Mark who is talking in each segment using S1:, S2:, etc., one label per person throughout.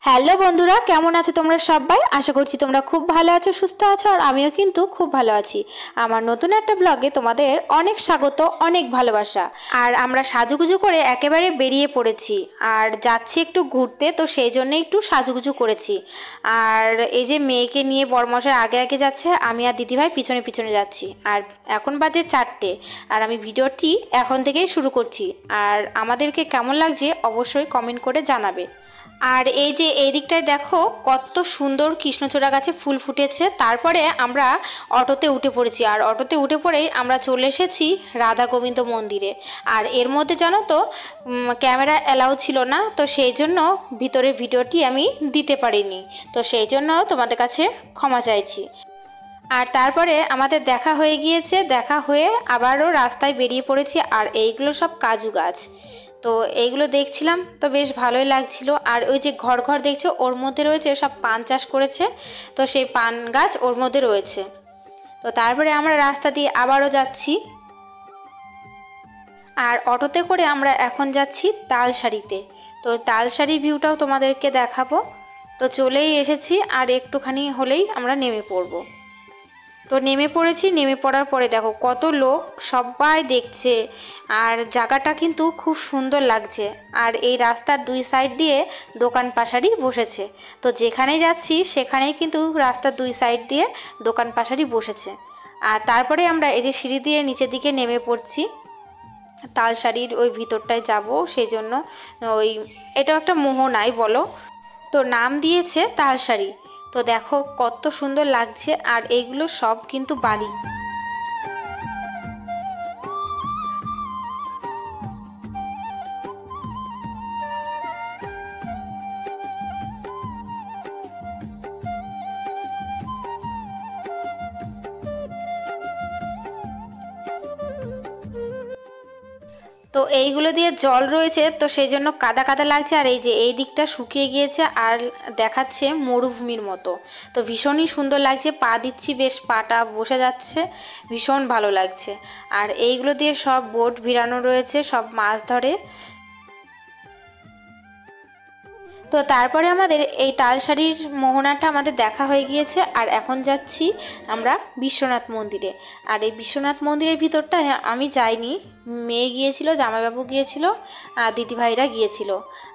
S1: Hello বন্ধুরা, কেমন আছো তোমরা সবাই? আশা করছি তোমরা খুব ভালো আছো, সুস্থ আছো। আর আমিও কিন্তু খুব ভালো আছি। আমার নতুন একটা ব্লগে তোমাদের অনেক স্বাগত, অনেক ভালোবাসা। আর আমরা সাজুগুজু করে একেবারে বেরিয়ে পড়েছি আর যাচ্ছি একটু ঘুরতে, তো সেই জন্য একটু সাজুগুজু করেছি। আর এই যে মেয়েকে নিয়ে বরমশাই আগে আগে যাচ্ছে, আমি আর দিদিভাই পিছনে পিছনে যাচ্ছি। আর এখন বাজে 4টে, আর আমি ভিডিওটি এখন থেকেই শুরু করছি। আর আমাদেরকে কেমন লাগছে অবশ্যই কমেন্ট করে জানাবে। আর এই যে এই দিকটায় দেখো কত সুন্দর কৃষ্ণচূড়া গাছে ফুল ফুটেছে। তারপরে আমরা অটোতে উঠে পড়েছি, আর অটোতে উঠে পড়েই আমরা চলে এসেছি রাধা গোবিন্দ মন্দিরে। আর এর মধ্যে জানো তো ক্যামেরা অ্যালাউ ছিল না, তো সেই জন্য ভিতরের ভিডিওটি আমি দিতে পারিনি। তো সেই জন্য তোমাদের কাছে ক্ষমা চাইছি। আর তারপরে আমাদের দেখা হয়ে গিয়েছে, দেখা হয়ে আবারও রাস্তায় বেরিয়ে পড়েছি। আর এইগুলো সব কাজু গাছ, তো এইগুলো দেখছিলাম, তো বেশ ভালোই লাগছিল। আর ওই যে ঘর ঘর দেখছো ওর মধ্যে রয়েছে সব পান চাষ করেছে, তো সেই পান গাছ ওর মধ্যে রয়েছে। তো তারপরে আমরা রাস্তা দিয়ে আবারও যাচ্ছি। আর অটোতে করে আমরা এখন যাচ্ছি তালসারিতে। তো তালসারির ভিউটাও তোমাদেরকে দেখাবো। তো চলেই এসেছি, আর একটুখানি হলেই আমরা নেমে পড়বো। তো নেমে পড়েছি। নেমে পড়ার পরে দেখো কত লোক সবাই দেখছে, আর জায়গাটা কিন্তু খুব সুন্দর লাগছে। আর এই রাস্তার দুই সাইড দিয়ে দোকান পাশারি বসেছে, তো যেখানেই যাচ্ছি সেখানেই কিন্তু রাস্তার দুই সাইড দিয়ে দোকান পাশারি বসেছে। আর তারপরে আমরা এই যে সিঁড়ি দিয়ে নিচের দিকে নেমে পড়ছি, তালসারির ওই ভিতরটায় যাব। সেই জন্য ওই এটাও একটা মোহনাই বলো, তো নাম দিয়েছে তালসারি। তো দেখো কত সুন্দর লাগছে, আর এইগুলো সব কিন্তু বাড়ি। তো এইগুলো দিয়ে জল রয়েছে, তো সেই জন্য কাদা কাদা লাগছে। আর এই যে এই দিকটা শুকিয়ে গিয়েছে আর দেখাচ্ছে মরুভূমির মতো। তো ভীষণই সুন্দর লাগছে, পা দিচ্ছি বেশ পাটা বসে যাচ্ছে, ভীষণ ভালো লাগছে। আর এইগুলো দিয়ে সব বোট ভিড়ানো রয়েছে, সব মাছ ধরে। তো তারপরে আমাদের এই তালসারির মোহনাটা আমাদের দেখা হয়ে গিয়েছে। আর এখন যাচ্ছি আমরা বিশ্বনাথ মন্দিরে। আর এই বিশ্বনাথ মন্দিরের ভিতরটা আমি যাইনি, মেয়ে গিয়েছিল, জামাইবাবু গিয়েছিল, আর দিদিভাইরা গিয়েছিল,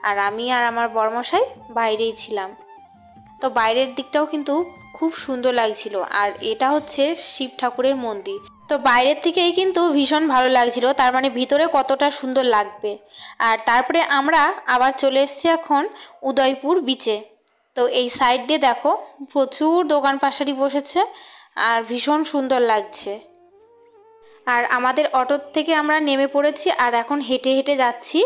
S1: আর আমি আর আমার বরমশাই বাইরেই ছিলাম। তো বাইরের দিকটাও কিন্তু খুব সুন্দর লাগছিল। আর এটা হচ্ছে শিব ঠাকুরের মন্দির। তো বাইরের থেকেই কিন্তু ভীষণ ভালো লাগছিল, তার মানে ভিতরে কতটা সুন্দর লাগবে। আর তারপরে আমরা আবার চলে এসেছি এখন উদয়পুর বিচে। তো এই সাইড দিয়ে দেখো প্রচুর দোকান পাশারি বসেছে, আর ভীষণ সুন্দর লাগছে। আর আমাদের অটোর থেকে আমরা নেমে পড়েছি, আর এখন হেঁটে হেঁটে যাচ্ছি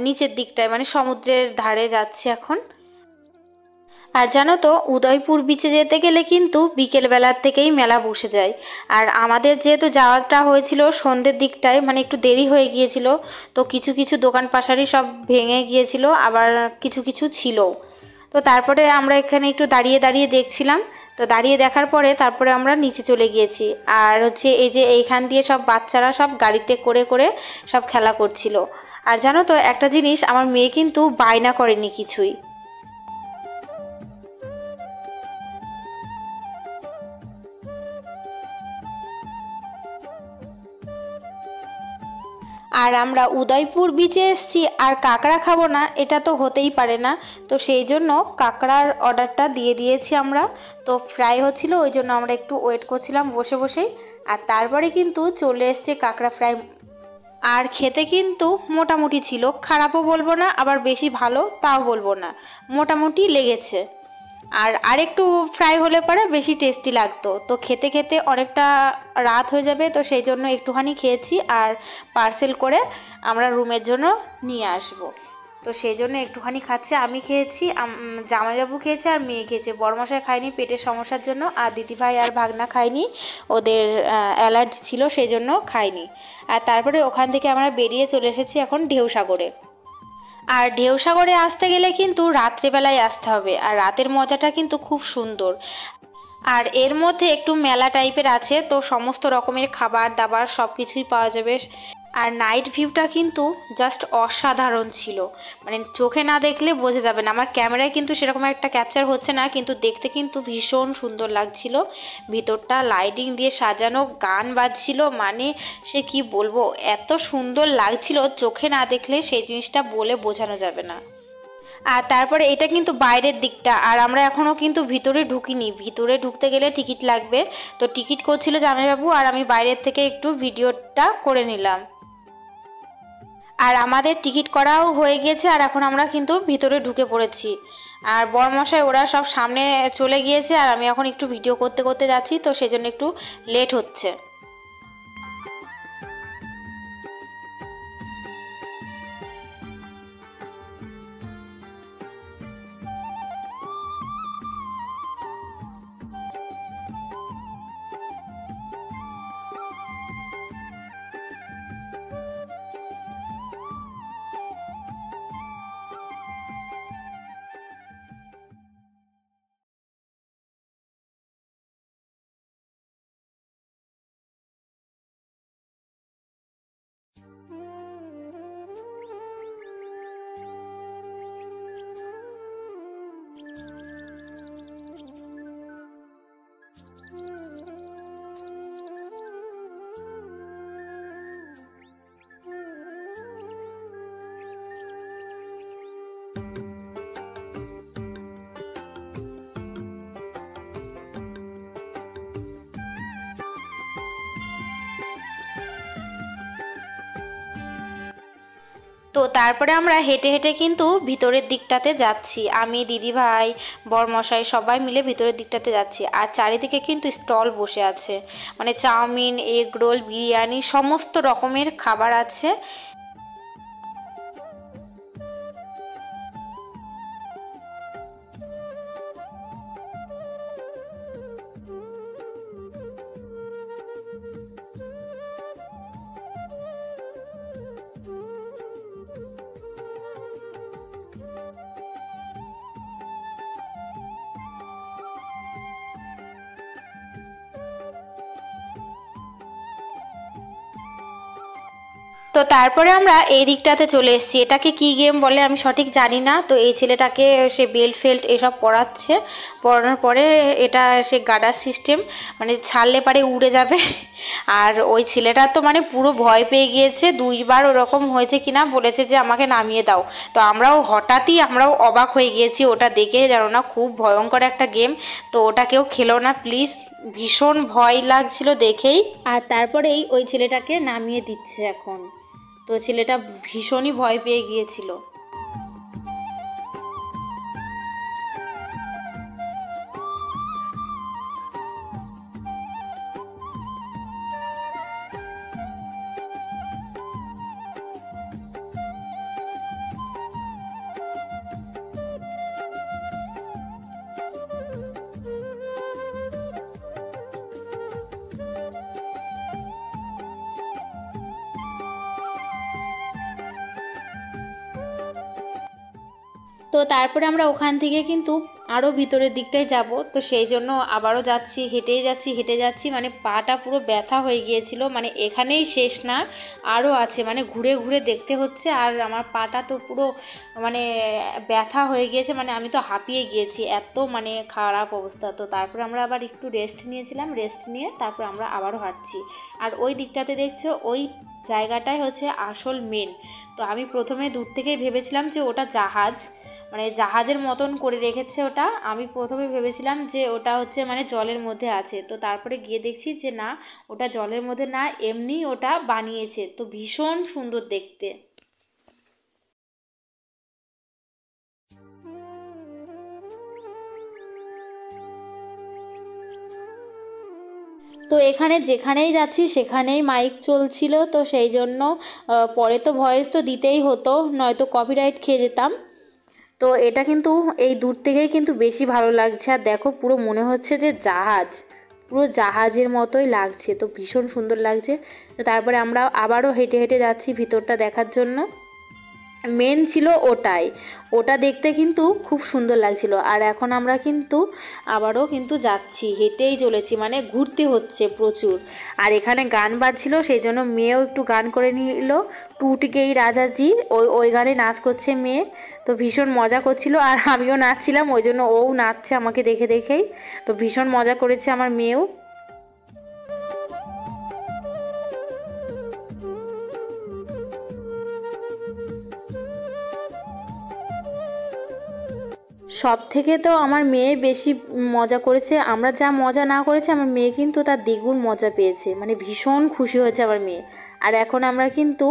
S1: নিচের দিকটায়, মানে সমুদ্রের ধারে যাচ্ছি এখন। আর জানো তো উদয়পুর বিচে যেতে গেলে কিন্তু বিকেলবেলার থেকেই মেলা বসে যায়। আর আমাদের যেহেতু যাওয়াটা হয়েছিল সন্ধ্যের দিকটায়, মানে একটু দেরি হয়ে গিয়েছিল, তো কিছু কিছু দোকান পাশারি সব ভেঙে গিয়েছিল, আবার কিছু কিছু ছিল। তো তারপরে আমরা এখানে একটু দাঁড়িয়ে দাঁড়িয়ে দেখছিলাম। তো দাঁড়িয়ে দেখার পরে তারপরে আমরা নিচে চলে গিয়েছি। আর হচ্ছে এই যে এইখান দিয়ে সব বাচ্চারা সব গাড়িতে করে করে সব খেলা করছিল। আর জানো তো একটা জিনিস, আমার মেয়ে কিন্তু বায়না করেনি কিছুই। আর আমরা উদয়পুর বিচে এসেছি আর কাঁকড়া খাবো না, এটা তো হতেই পারে না। তো সেই জন্য কাঁকড়ার অর্ডারটা দিয়ে দিয়েছি আমরা। তো ফ্রাই হচ্ছিল, ওই জন্য আমরা একটু ওয়েট করছিলাম বসে বসেই। আর তারপরে কিন্তু চলে এসছে কাঁকড়া ফ্রাই। আর খেতে কিন্তু মোটামুটি ছিল, খারাপও বলবো না আবার বেশি ভালো তাও বলবো না, মোটামুটি লেগেছে। আর আরেকটু ফ্রাই হলে পরে বেশি টেস্টি লাগতো। তো খেতে খেতে অনেকটা রাত হয়ে যাবে, তো সেই জন্য একটুখানি খেয়েছি, আর পার্সেল করে আমরা রুমের জন্য নিয়ে আসব। তো সেই জন্য একটুখানি খাচ্ছে, আমি খেয়েছি, জামাইবাবু খেয়েছে, আর মেয়ে খেয়েছে। বড়মশাই খায়নি পেটের সমস্যার জন্য, আর দিদিভাই আর ভাগনা খায়নি, ওদের অ্যালার্জি ছিল সেই জন্য খায়নি। আর তারপরে ওখান থেকে আমরা বেরিয়ে চলে এসেছি এখন ঢেউসাগরে। আর ঢেউসাগরে আসতে গেলে কিন্তু রাত্রেবেলায় আসতে হবে, আর রাতের মজাটা কিন্তু খুব সুন্দর। আর এর মধ্যে একটু মেলা টাইপের আছে, তো সমস্ত রকমের খাবার দাবার সব কিছুই পাওয়া যাবে। আর নাইট ভিউটা কিন্তু জাস্ট অসাধারণ ছিল, মানে চোখে না দেখলে বোঝা যাবে না। আমার ক্যামেরায় কিন্তু সেরকম একটা ক্যাপচার হচ্ছে না, কিন্তু দেখতে কিন্তু ভীষণ সুন্দর লাগছিল। ভিতরটা লাইটিং দিয়ে সাজানো, গান বাজছিল, মানে সে কি বলবো, এত সুন্দর লাগছিল, চোখে না দেখলে সেই জিনিসটা বলে বোঝানো যাবে না। আর তারপরে এটা কিন্তু বাইরের দিকটা, আর আমরা এখনও কিন্তু ভিতরে ঢুকিনি। ভিতরে ঢুকতে গেলে টিকিট লাগবে, তো টিকিট করছিল জামাইবাবু, আর আমি বাইরের থেকে একটু ভিডিওটা করে নিলাম। আর আমাদের টিকিট করাও হয়ে গিয়েছে, আর এখন আমরা কিন্তু ভিতরে ঢুকে পড়েছি। আর বরমশাই ওরা সব সামনে চলে গিয়েছে, আর আমি এখন একটু ভিডিও করতে করতে যাচ্ছি, তো সেজন্য একটু লেট হচ্ছে। তো তারপরে আমরা হেঁটে হেঁটে কিন্তু ভিতরের দিকটাতে যাচ্ছি, আমি, দিদিভাই, বরমশাই সবাই মিলে ভিতরের দিকটাতে যাচ্ছি। আর চারিদিকে কিন্তু স্টল বসে আছে, মানে চাউমিন, এগ রোল, বিরিয়ানি, সমস্ত রকমের খাবার আছে। তো তারপরে আমরা এই দিকটাতে চলে এসেছি। এটাকে কি গেম বলে আমি সঠিক জানি না। তো এই ছেলেটাকে সে বেল্ট ফেল্ট এসব পরাচ্ছে, পরানোর পরে এটা সে গার্ডার সিস্টেম, মানে ছাড়লে পারে উড়ে যাবে। আর ওই ছেলেটা তো মানে পুরো ভয় পেয়ে গিয়েছে, দুইবার ওরকম হয়েছে কিনা বলেছে যে আমাকে নামিয়ে দাও। তো আমরাও অবাক হয়ে গিয়েছি ওটা দেখে, জানো না খুব ভয়ঙ্কর একটা গেম। তো ওটা কেউ খেলো না প্লিজ, ভীষণ ভয় লাগছিল দেখেই। আর তারপরেই ওই ছেলেটাকে নামিয়ে দিচ্ছে এখন। তো ছেলেটা ভীষণই ভয় পেয়ে গিয়েছিল। তো তারপরে আমরা ওখান থেকে কিন্তু আরও ভিতরের দিকটায় যাব। তো সেই জন্য আবারও যাচ্ছি, হেঁটে যাচ্ছি, মানে পাটা পুরো ব্যথা হয়ে গিয়েছিল। মানে এখানেই শেষ না, আরও আছে, মানে ঘুরে ঘুরে দেখতে হচ্ছে। আর আমার পাটা তো পুরো মানে ব্যথা হয়ে গিয়েছে, মানে আমি তো হাঁপিয়ে গিয়েছি, এত মানে খারাপ অবস্থা। তো তারপরে আমরা আবার একটু রেস্ট নিয়েছিলাম, রেস্ট নিয়ে তারপর আমরা আবারও হাঁটছি। আর ওই দিকটাতে দেখছো, ওই জায়গাটাই হচ্ছে আসল মেন। তো আমি প্রথমে দূর থেকেই ভেবেছিলাম যে ওটা জাহাজ, মানে জাহাজের মতন করে রেখেছে ওটা। আমি প্রথমে ভেবেছিলাম যে ওটা হচ্ছে মানে জলের মধ্যে আছে, তো তারপরে গিয়ে দেখছি যে না, ওটা জলের মধ্যে না, এমনি ওটা বানিয়েছে। তো ভীষণ সুন্দর দেখতে। তো এখানে যেখানেই যাচ্ছি সেখানেই মাইক চলছিল, তো সেই জন্য পরে তো ভয়েস তো দিতেই হতো, নয়তো কপিরাইট খেয়ে যেতাম। তো এটা কিন্তু এই দূর থেকেই কিন্তু বেশি ভালো লাগছে। আর দেখো পুরো মনে হচ্ছে যে জাহাজ, পুরো জাহাজের মতোই লাগছে, তো ভীষণ সুন্দর লাগছে। তো তারপরে আমরা আবারও হেঁটে হেঁটে যাচ্ছি ভিতরটা দেখার জন্য। মেন ছিল ওটাই, ওটা দেখতে কিন্তু খুব সুন্দর লাগছিল। আর এখন আমরা কিন্তু আবারও কিন্তু যাচ্ছি, হেঁটেই চলেছি, মানে ঘুরতে হচ্ছে প্রচুর। আর এখানে গান বাজছিল, সেই জন্য মেয়েও একটু গান করে নিল, টুটিকেই রাজাজি, ওই গানে নাচ করছে মেয়ে। তো ভীষণ মজা করছিল আর আমিও নাচছিলাম, ওই জন্য ওও নাচছে আমাকে দেখে দেখেই। তো ভীষণ মজা করেছে আমার মেয়েও। সব থেকে তো আমার মেয়ে বেশি মজা করেছে, আমরা যা মজা না করেছি আমার মেয়ে কিন্তু তার দ্বিগুণ মজা পেয়েছে, মানে ভীষণ খুশি হয়েছে আমার মেয়ে। আর এখন আমরা কিন্তু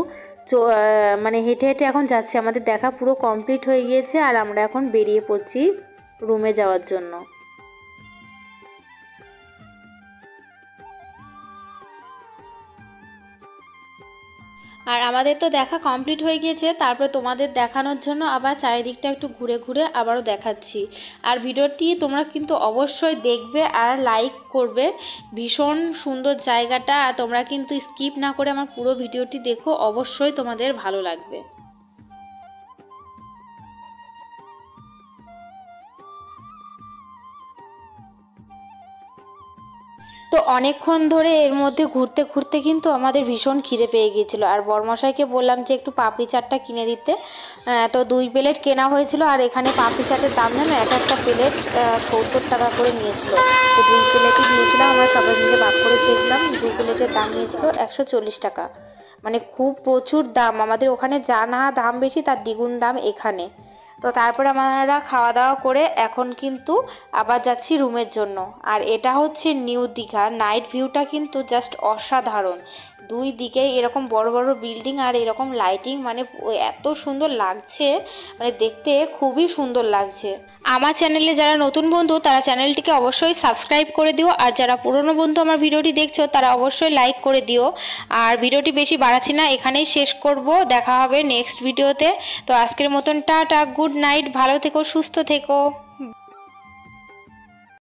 S1: মানে হেঁটে হেঁটে এখন যাচ্ছি, আমাদের দেখা পুরো কমপ্লিট হয়ে গিয়েছে আর আমরা এখন বেরিয়ে পড়ছি রুমে যাওয়ার জন্য। আর আমাদের তো দেখা কমপ্লিট হয়ে গিয়েছে, তারপরে তোমাদের দেখানোর জন্য আবার চারিদিকটা একটু ঘুরে ঘুরে আবারও দেখাচ্ছি। আর ভিডিওটি তোমরা কিন্তু অবশ্যই দেখবে আর লাইক করবে, ভীষণ সুন্দর জায়গাটা। আর তোমরা কিন্তু স্কিপ না করে আমার পুরো ভিডিওটি দেখো, অবশ্যই তোমাদের ভালো লাগবে। তো অনেকক্ষণ ধরে এর মধ্যে ঘুরতে ঘুরতে কিন্তু আমাদের ভীষণ খিদে পেয়ে গিয়েছিলো। আর বড়মশাইকে বললাম যে একটু পাপড়ি চাটটা কিনে দিতে, তো 2 প্লেট কেনা হয়েছিল। আর এখানে পাপড়ি চাটের দাম জানো, একটা প্লেট 70 টাকা করে নিয়েছিল। তো 2 প্লেটই দিয়েছিলাম, আমরা সবাই মিলে ভাগ করে খেয়েছিলাম। 2 প্লেটের দাম নিয়েছিল 140 টাকা, মানে খুব প্রচুর দাম। আমাদের ওখানে যা না দাম বেশি তার দ্বিগুণ দাম এখানে। তো তারপরে আমরা খাওয়া দাওয়া করে এখন কিন্তু আবার যাচ্ছি রুমের জন্য। আর এটা হচ্ছে নিউ দীঘা, নাইট ভিউটা কিন্তু জাস্ট অসাধারণ। 2 দিকেই এরকম বড় বড় বিল্ডিং আর এরকম লাইটিং, মানে এত সুন্দর লাগছে, মানে দেখতে খুবই সুন্দর লাগছে। আমার চ্যানেলে যারা নতুন বন্ধু তারা চ্যানেলটিকে অবশ্যই সাবস্ক্রাইব করে দিও, আর যারা পুরনো বন্ধু আমার ভিডিওটি দেখছো তারা অবশ্যই লাইক করে দিও। আর ভিডিওটি বেশি বাড়াচ্ছি না, এখানেই শেষ করব, দেখা হবে নেক্সট ভিডিওতে। তো আজকের মতন টাটা, গুড নাইট, ভালো থেকো, সুস্থ থেকো।